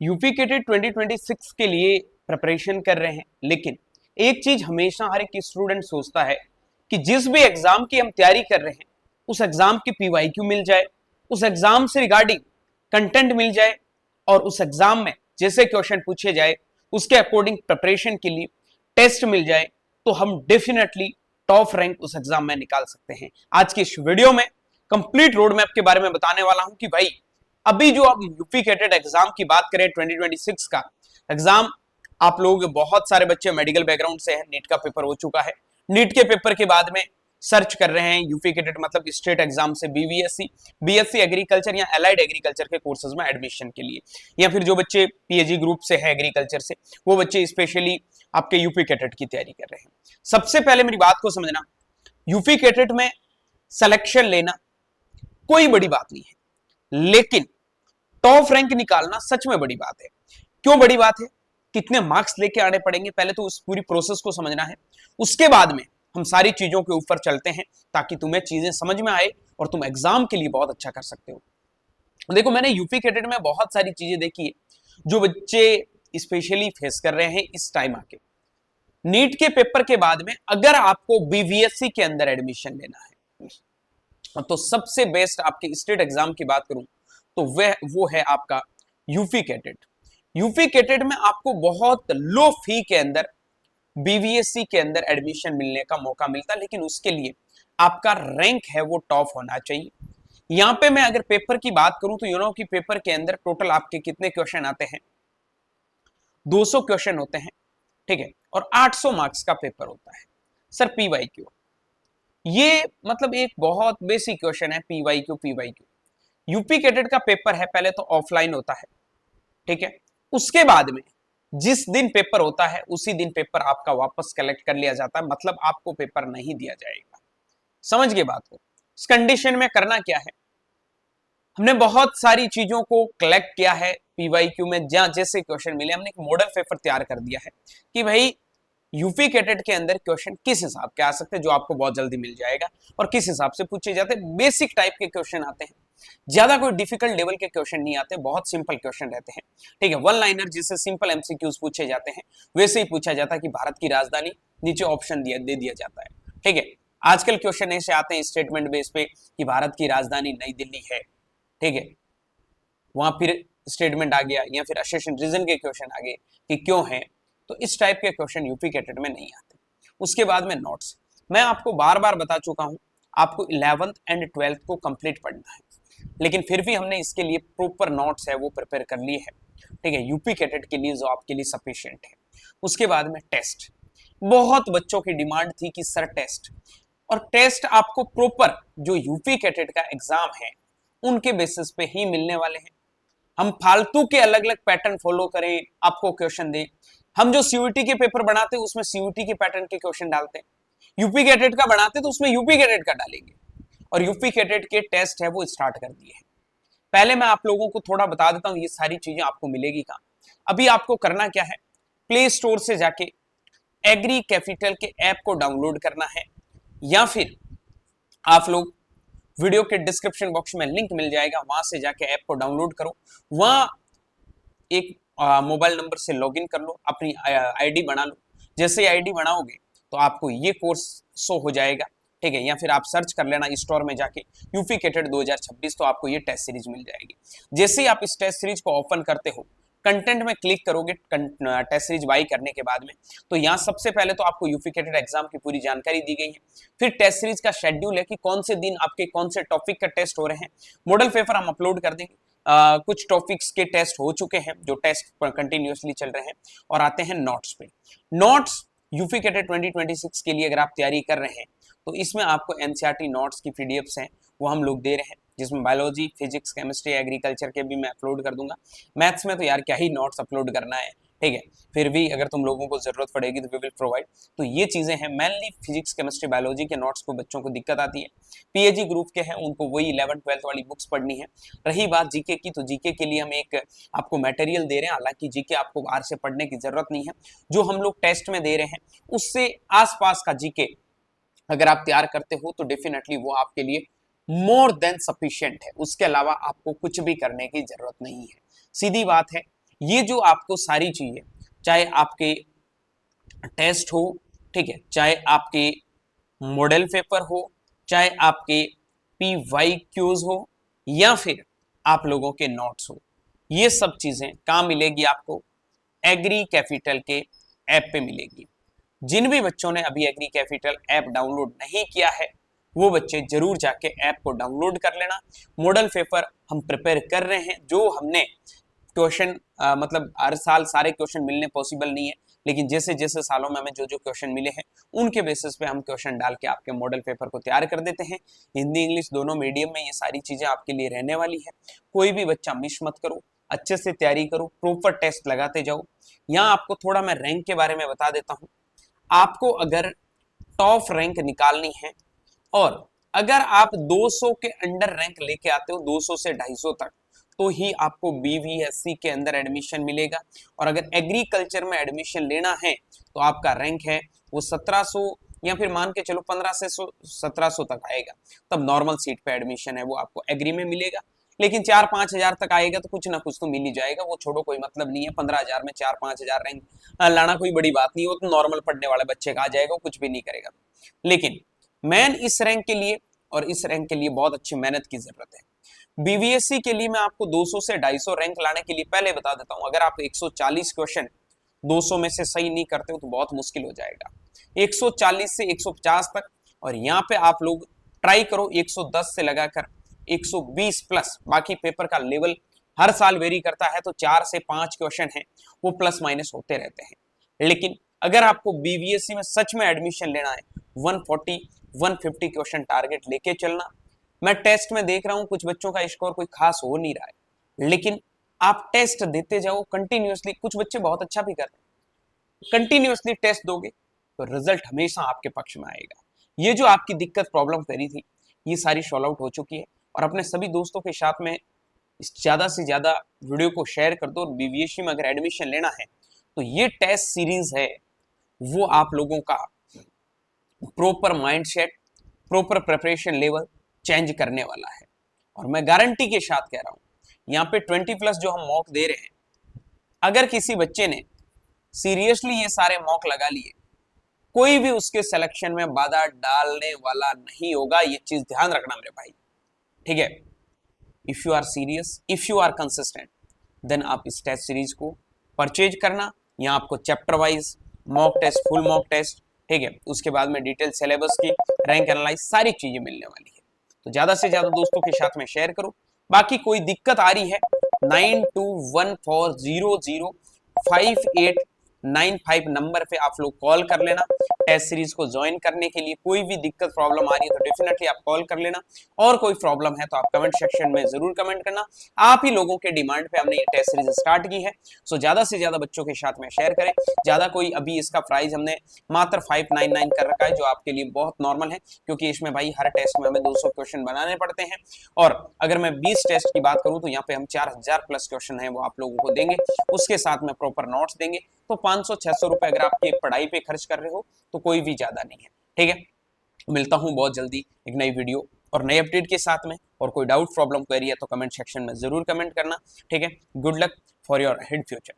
UP के TET 2026 के लिए प्रिपरेशन कर रहे हैं, लेकिन एक चीज हमेशा हर एक स्टूडेंट सोचता है कि जिस भी एग्जाम की हम तैयारी कर रहे हैं उस एग्जाम की पीवाईक्यू मिल जाए, उस एग्जाम से रिगार्डिंग कंटेंट मिल जाए और उस एग्जाम में जैसे क्वेश्चन पूछे जाए उसके अकॉर्डिंग प्रिपरेशन के लिए टेस्ट मिल जाए तो हम डेफिनेटली टॉप रैंक उस एग्जाम में निकाल सकते हैं। आज की इस वीडियो में कंप्लीट रोड मैप के बारे में बताने वाला हूं कि भाई अभी जो आप यूपी कैटेट एग्जाम की बात करें 2026 का एग्जाम, आप लोग बहुत सारे बच्चे मेडिकल बैकग्राउंड से हैं, नीट का पेपर हो चुका है। नीट के पेपर के बाद में सर्च कर रहे हैं यूपी कैटेट मतलब स्टेट एग्जाम से बीएससी एग्रीकल्चर या एलाइड एग्रीकल्चर के कोर्सेज में एडमिशन के लिए, या फिर जो बच्चे पीएचडी ग्रुप से है एग्रीकल्चर से वो बच्चे स्पेशली आपके यूपी कैटेट की तैयारी कर रहे हैं। सबसे पहले मेरी बात को समझना, यूपी कैटेट में सिलेक्शन लेना कोई बड़ी बात नहीं है, लेकिन टॉप रैंक निकालना सच में बड़ी बात है। क्यों बड़ी बात है? कितने मार्क्स लेके आने पड़ेंगे, पहले तो उस पूरी प्रोसेस को समझना है, उसके बाद में हम सारी चीजों के ऊपर चलते हैं ताकि तुम्हें चीजें समझ में आए और तुम एग्जाम के लिए बहुत अच्छा कर सकते हो। देखो, मैंने यूपी कैडेट में बहुत सारी चीजें देखी है जो बच्चे स्पेशली फेस कर रहे हैं इस टाइम आके। नीट के पेपर के बाद में अगर आपको बीवीएससी के अंदर एडमिशन लेना है तो सबसे बेस्ट आपके स्टेट एग्जाम की बात करूं तो वो है आपका यूपी कैटेट। यूपी कैटेट में आपको बहुत लो फी के अंदर बीवीएससी के अंदर एडमिशन मिलने का मौका मिलता है, लेकिन उसके लिए आपका रैंक है वो टॉप होना चाहिए। यहां पे मैं अगर पेपर की बात करूं तो यूनो कि पेपर के अंदर टोटल आपके कितने क्वेश्चन आते हैं? 200 क्वेश्चन होते हैं, ठीक है, और 800 मार्क्स का पेपर होता है। सर पीवाईक्यू, ये मतलब एक बहुत बेसिक क्वेश्चन है। पीवाईक्यू यूपी कैडेट का पेपर है, पहले तो ऑफलाइन होता है, ठीक है, उसके बाद में जिस दिन पेपर होता है उसी दिन पेपर आपका वापस कलेक्ट कर लिया जाता है, मतलब आपको पेपर नहीं दिया जाएगा। समझ गए बात को? इस कंडीशन में करना क्या है, हमने बहुत सारी चीजों को कलेक्ट किया है पीवाईक्यू में, जहां जैसे क्वेश्चन मिले हमने एक मॉडल पेपर तैयार कर दिया है कि भाई यूपी कैटेट के अंदर क्वेश्चन किस हिसाब के आ सकते हैं जो आपको बहुत जल्दी मिल जाएगा और किस हिसाब से पूछे जाते हैं। बेसिक टाइप के क्वेश्चन आते हैं, ज्यादा कोई डिफिकल्ट लेवल के क्वेश्चन नहीं आते, बहुत सिंपल क्वेश्चन रहते हैं, ठीक है। वन लाइनर जिससे सिंपल एमसीक्यूज पूछे जाते हैं वैसे ही पूछा जाता है कि भारत की राजधानी, नीचे ऑप्शन दे दिया जाता है, ठीक है। आजकल क्वेश्चन ऐसे आते हैं स्टेटमेंट बेस पे कि भारत की राजधानी नई दिल्ली है, ठीक है, वहां फिर स्टेटमेंट आ गया, या फिर असेशन रीजन के क्वेश्चन आ गए कि क्यों है। तो इस टाइप के क्वेश्चन यूपी कैटेट में नहीं आते। उसके बाद में नोट्स, मैं आपको बार बार बता चुका हूं, आपको 11th एंड 12th को कंप्लीट पढ़ना है, लेकिन फिर भी हमने इसके लिए प्रॉपर नोट्स है वो प्रिपेयर कर लिए है, ठीक है, यूपी कैटेट के लिए जो आपके लिए सफिशिएंट है। उसके बाद में टेस्ट, बहुत बच्चों की डिमांड थी कि सर टेस्ट, और टेस्ट आपको प्रॉपर जो यूपी कैटेट का एग्जाम है उनके बेसिस पे ही मिलने वाले हैं। हम फालतू के अलग अलग पैटर्न फॉलो करें, आपको क्वेश्चन दे, हम जो सीयूईटी के पेपर बनाते हैं उसमें सीयूईटी के पैटर्न के क्वेश्चन डालते हैं, यूपी कैटेट का बनाते तो उसमें यूपी कैटेट का डालेंगे, और यूपी कैटेट के टेस्ट है वो स्टार्ट कर दिए हैं। पहले मैं आप लोगों को थोड़ा बता देता हूं ये सारी चीजें आपको मिलेगी कहां। अभी आपको करना क्या है, प्ले स्टोर से जाके एग्री कैपिटल के ऐप को डाउनलोड करना है, या फिर आप लोग वीडियो के डिस्क्रिप्शन बॉक्स में लिंक मिल जाएगा, वहां से जाके ऐप को डाउनलोड करो, वहां एक मोबाइल नंबर से लॉगिन कर लो, अपनी आईडी बना लो। जैसे आईडी बनाओगे तो आपको ये कोर्स शो हो जाएगा, ठीक है, या फिर आप सर्च कर लेना स्टोर में जाके यूपी कैटेट 2026, तो आपको ये टेस्ट सीरीज मिल जाएगी। जैसे ही आप इस टेस्ट सीरीज को ओपन करते हो, कंटेंट में क्लिक करोगे, टेस्ट सीरीज बाई करने के बाद में, तो यहाँ सबसे पहले तो आपको यूपी कैटेट एग्जाम की पूरी जानकारी दी गई है। फिर टेस्ट सीरीज का शेड्यूल है कि कौन से दिन आपके कौन से टॉपिक का टेस्ट हो रहे हैं, मॉडल पेपर हम अपलोड कर देंगे। कुछ टॉपिक्स के टेस्ट हो चुके हैं जो टेस्ट कंटिन्यूअसली चल रहे हैं, और आते हैं नोट्स पे। नोट्स यूपी कैटेट 2026 के लिए अगर आप तैयारी कर रहे हैं तो इसमें आपको एनसीईआरटी नोट्स की पीडीएफ्स हैं वो हम लोग दे रहे हैं, जिसमें बायोलॉजी, फिजिक्स, केमिस्ट्री, एग्रीकल्चर के भी मैं अपलोड कर दूंगा। मैथ्स में तो यार क्या ही नोट्स अपलोड करना है, ठीक है, फिर भी अगर तुम लोगों को जरूरत पड़ेगी तो वी विल प्रोवाइड। तो ये चीजें हैं, मेनली फिजिक्स, केमिस्ट्री, बायोलॉजी के नोट्स को बच्चों को दिक्कत आती है, पीएचडी ग्रुप के हैं उनको वही 11th 12th वाली बुक्स पढ़नी है। रही बात जीके की, तो जीके के लिए हम एक आपको मटेरियल दे रहे हैं, हालांकि जीके आपको बाहर से पढ़ने की जरूरत नहीं है, जो हम लोग टेस्ट में दे रहे हैं उससे आसपास का जीके अगर आप तैयार करते हो तो डेफिनेटली वो आपके लिए मोर देन सफिशिएंट है, उसके अलावा आपको कुछ भी करने की जरूरत नहीं है। सीधी बात है, ये जो आपको सारी चीजें, चाहे आपके टेस्ट हो, ठीक है, चाहे आपके मॉडल पेपर हो, चाहे आपके PYQs हो, या फिर आप लोगों के नोट्स हो, ये सब चीजें कहाँ मिलेगी आपको? एग्री कैपिटल के ऐप पे मिलेगी। जिन भी बच्चों ने अभी एग्री कैपिटल ऐप डाउनलोड नहीं किया है, वो बच्चे जरूर जाके ऐप को डाउनलोड कर लेना। मॉडल पेपर हम प्रिपेयर कर रहे हैं, जो हमने क्वेश्चन मतलब हर साल सारे क्वेश्चन मिलने पॉसिबल नहीं है, लेकिन जैसे जैसे सालों में हमें जो जो क्वेश्चन मिले हैं उनके बेसिस पे हम क्वेश्चन डाल के आपके मॉडल पेपर को तैयार कर देते हैं। हिंदी इंग्लिश दोनों मीडियम में ये सारी चीजें आपके लिए रहने वाली है। कोई भी बच्चा मिस मत करो, अच्छे से तैयारी करो, प्रॉपर टेस्ट लगाते जाओ। यहाँ आपको थोड़ा मैं रैंक के बारे में बता देता हूँ। आपको अगर टॉप रैंक निकालनी है और अगर आप 200 के अंडर रैंक लेके आते हो, 200 से 250 तक, तो ही आपको BVSC के अंदर एडमिशन मिलेगा। और अगर एग्रीकल्चर में एडमिशन लेना है तो आपका रैंक है वो 1700 या फिर मान के चलो 15 से 1700 तक आएगा, तब नॉर्मल सीट पे एडमिशन है वो आपको एग्री में मिलेगा। लेकिन 4-5 हजार तक आएगा तो कुछ ना कुछ तो मिल ही जाएगा, वो छोड़ो, कोई मतलब नहीं है। 15,000 में 4-5 हजार रैंक लाना कोई बड़ी बात नहीं, वो तो नॉर्मल पढ़ने वाले बच्चे का आ जाएगा, वो कुछ भी नहीं करेगा। लेकिन मैन इस रैंक के लिए और इस रैंक के लिए बहुत अच्छी मेहनत की जरूरत है। BVSC के लिए मैं आपको 200 से 250 रैंक लाने के लिए पहले बता देता हूं, अगर आप 140 क्वेश्चन 200 में से सही नहीं करते हो तो बहुत मुश्किल हो जाएगा। 140 से 150 तक, और यहाँ पे आप लोग ट्राई करो 110 से लगाकर 120 प्लस। बाकी पेपर का लेवल हर साल वेरी करता है, तो 4 से 5 क्वेश्चन है वो प्लस माइनस होते रहते हैं। लेकिन अगर आपको BVSC में सच में एडमिशन लेना है, 140-150 क्वेश्चन टारगेट लेके चलना। मैं टेस्ट में देख रहा हूं कुछ बच्चों का स्कोर कोई खास हो नहीं रहा है, लेकिन आप टेस्ट देते जाओ कंटिन्यूअसली। कुछ बच्चे बहुत अच्छा भी कर रहे हैं, कंटिन्यूअसली टेस्ट दोगे तो रिजल्ट हमेशा आपके पक्ष में आएगा। ये जो आपकी दिक्कत प्रॉब्लम करी थी, ये सारी सॉल्व आउट हो चुकी है। और अपने सभी दोस्तों के साथ में ज्यादा से ज्यादा वीडियो को शेयर कर दो। और BVSC में अगर एडमिशन लेना है तो ये टेस्ट सीरीज है वो आप लोगों का proper mindset, proper preparation level change करने वाला है। और मैं गारंटी के साथ कह रहा हूं, यहाँ पे 20+ जो हम मॉक दे रहे हैं, अगर किसी बच्चे ने सीरियसली ये सारे मॉक लगा लिए, कोई भी उसके सिलेक्शन में बाधा डालने वाला नहीं होगा। ये चीज ध्यान रखना मेरे भाई, ठीक है। If you are serious, if you are consistent, then आप इस टेस्ट सीरीज को परचेज करना। यहाँ आपको chapter wise mock test, full mock test, ठीक है, उसके बाद में डिटेल सिलेबस की, रैंक एनालाइज, सारी चीजें मिलने वाली है। तो ज्यादा से ज्यादा दोस्तों के साथ में शेयर करो। बाकी कोई दिक्कत आ रही है, 9214005895 नंबर पे आप लोग कॉल कर लेना। टेस्ट सीरीज को ज्वाइन करने के लिए कोई भी दिक्कत प्रॉब्लम आ रही है तो डेफिनेटली आप कॉल कर लेना। और कोई प्रॉब्लम है तो आप कमेंट सेक्शन में जरूर कमेंट करना। आप ही लोगों के डिमांड पे हमने ये टेस्ट सीरीज स्टार्ट की है, सो ज्यादा से ज्यादा बच्चों के साथ में शेयर करें। ज्यादा कोई, अभी इसका प्राइस हमने मात्र 599 कर रखा है, जो आपके लिए बहुत नॉर्मल है, क्योंकि इसमें भाई हर टेस्ट में हमें 200 क्वेश्चन बनाने पड़ते हैं। और अगर मैं 20 टेस्ट की बात करूं तो यहाँ पे हम 4000 प्लस क्वेश्चन है वो आप लोगों को देंगे, उसके साथ में प्रॉपर नोट्स देंगे। तो 500-600 रुपए अगर आपकी पढ़ाई पे खर्च कर रहे हो तो कोई भी ज्यादा नहीं है, ठीक है। मिलता हूं बहुत जल्दी एक नई वीडियो और नए अपडेट के साथ में। और कोई डाउट प्रॉब्लम क्वेरी है तो कमेंट सेक्शन में जरूर कमेंट करना, ठीक है। Good luck for your head future.